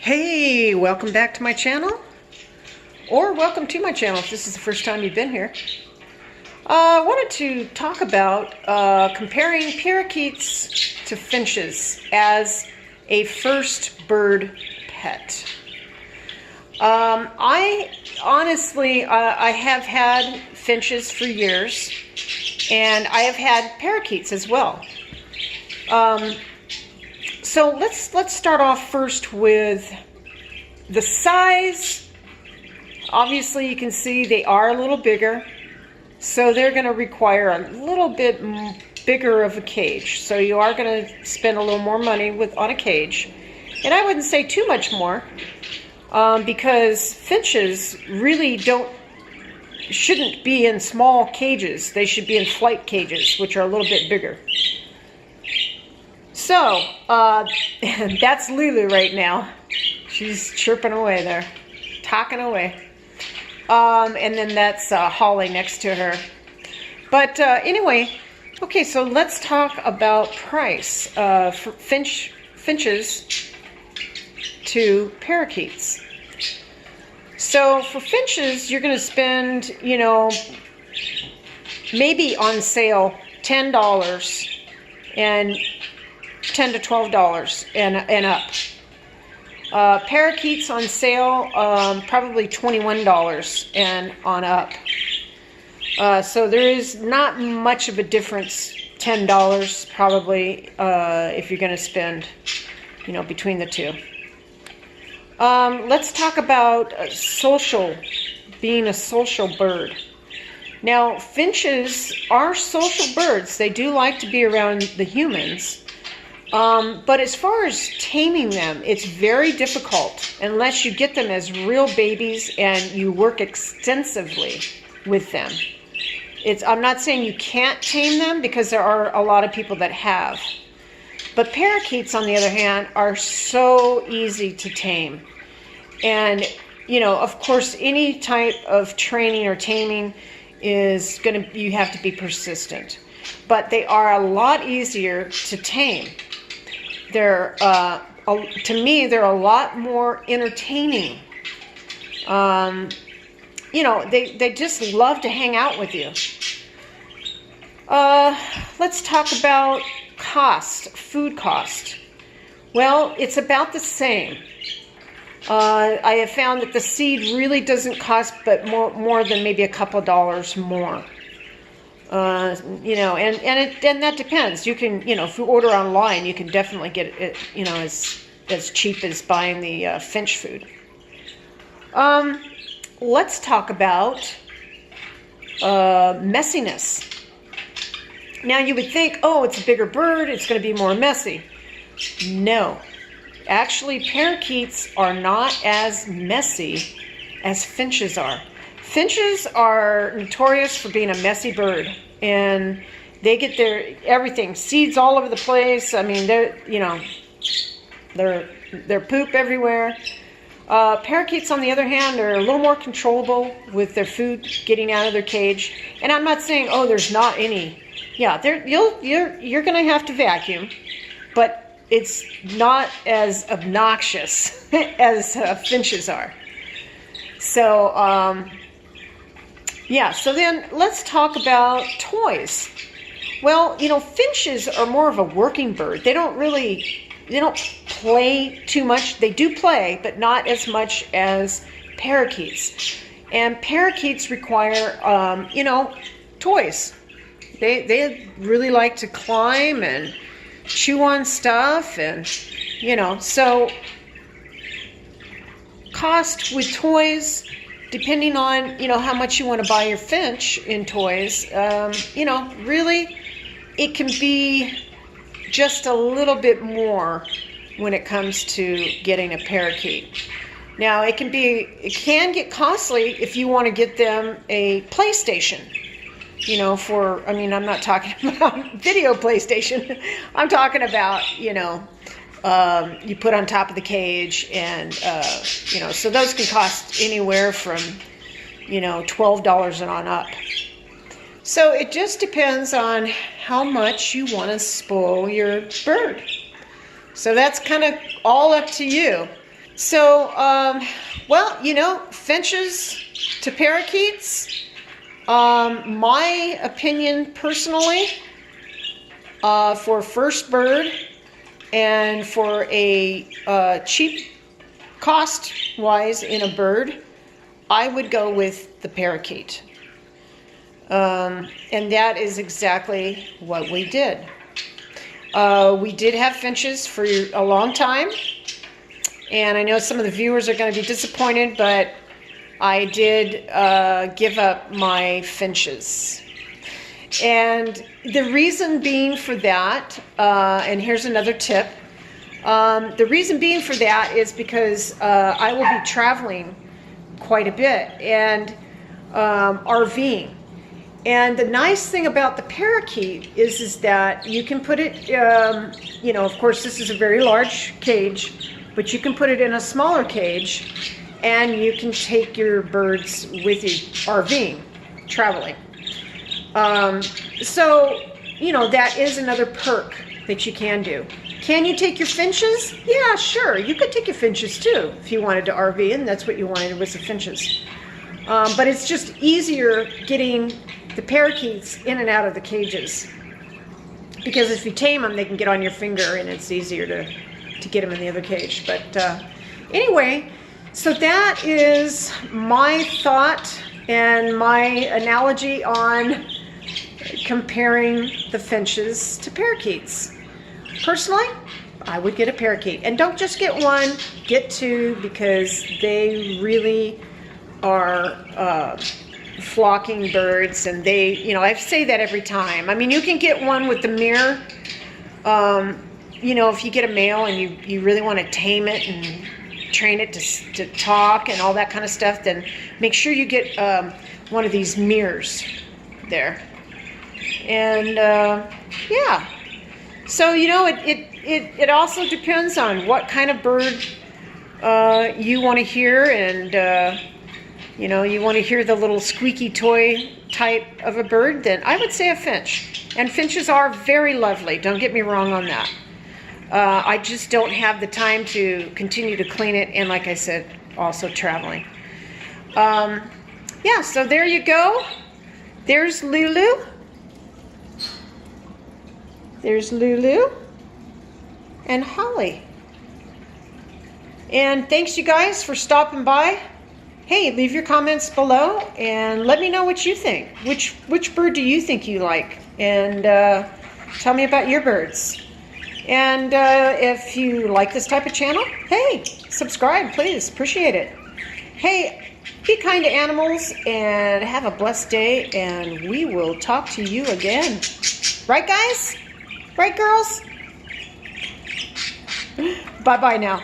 Hey, welcome back to my channel, or welcome to my channel if this is the first time you've been here. I wanted to talk about comparing parakeets to finches as a first bird pet. I honestly, I have had finches for years, and I have had parakeets as well. So let's start off first with the size. Obviously, you can see they are a little bigger, so they're going to require a little bit bigger of a cage. So you are going to spend a little more money on a cage, and I wouldn't say too much more, because finches really shouldn't be in small cages. They should be in flight cages, which are a little bit bigger. So, that's Lulu right now. She's chirping away there, talking away. And then that's Holly next to her. But anyway, okay, so let's talk about price for finches to parakeets. So for finches, you're going to spend, maybe on sale $10 and $10 to $12 and up. Parakeets on sale, probably $21 and on up. So there is not much of a difference, $10 probably, if you're going to spend, between the two. Let's talk about being a social bird. Now, finches are social birds. They do like to be around the humans. But as far as taming them, it's very difficult unless you get them as real babies and you work extensively with them. I'm not saying you can't tame them, because there are a lot of people that have. But parakeets, on the other hand, are so easy to tame. And, of course, any type of training or taming you have to be persistent. But they are a lot easier to tame. To me, they're a lot more entertaining. They just love to hang out with you. Let's talk about food cost. Well, it's about the same. I have found that the seed really doesn't cost but more than maybe a couple dollars more. And that depends. You can, if you order online, you can definitely get it, as cheap as buying the finch food. Let's talk about messiness. Now, you would think, oh, it's a bigger bird, it's going to be more messy. No. Actually, parakeets are not as messy as finches are. Finches are notorious for being a messy bird, and they get everything, seeds all over the place. I mean, they're poop everywhere. Parakeets, on the other hand, are a little more controllable with their food getting out of their cage. And I'm not saying, oh, there's not any. Yeah, you're going to have to vacuum, but it's not as obnoxious as finches are. So, yeah, so then let's talk about toys. Well, finches are more of a working bird. They don't play too much. They do play, but not as much as parakeets. And parakeets require, toys. They really like to climb and chew on stuff, and, so cost with toys, depending on, how much you want to buy your finch in toys, really, it can be just a little bit more when it comes to getting a parakeet. Now, it can get costly if you want to get them a PlayStation, I'm not talking about video PlayStation. I'm talking about, you put on top of the cage, and, so those can cost anywhere from, $12 and on up. So it just depends on how much you want to spoil your bird. So that's kind of all up to you. So, well, you know, finches to parakeets, my opinion personally, for first bird and for a cheap cost wise in a bird, I would go with the parakeet. And that is exactly what we did. We did have finches for a long time, and I know some of the viewers are going to be disappointed, but I did give up my finches. And the reason being for that, and here's another tip, the reason being for that is because I will be traveling quite a bit and RVing. And the nice thing about the parakeet is that you can put it, you know, of course this is a very large cage, but you can put it in a smaller cage and you can take your birds with you RVing, traveling. So, you know, that is another perk that you can do. Can you take your finches? Yeah, sure. You could take your finches too if you wanted to RV, and that's what you wanted was the finches. But it's just easier getting the parakeets in and out of the cages, because if you tame them, they can get on your finger and it's easier to get them in the other cage. But anyway, so that is my thought and my analogy on comparing the finches to parakeets. Personally, I would get a parakeet. And don't just get one, get two, because they really are flocking birds, and they, you know, I say that every time. I mean, you can get one with the mirror. You know, if you get a male and you really want to tame it and train it to talk and all that kind of stuff, then make sure you get one of these mirrors there. And yeah, so you know, it also depends on what kind of bird you want to hear, and you know, you want to hear the little squeaky toy type of a bird, then I would say a finch. And finches are very lovely, don't get me wrong on that. I just don't have the time to continue to clean it, and like I said, also traveling. Yeah, so there you go. There's Lulu. There's Lulu and Holly. And thanks you guys for stopping by. Hey, leave your comments below and let me know what you think. Which bird do you think you like? And tell me about your birds. And if you like this type of channel, hey, subscribe, please. Appreciate it. Hey, be kind to animals and have a blessed day, and we will talk to you again. Right, guys? Right, girls? Bye-bye now.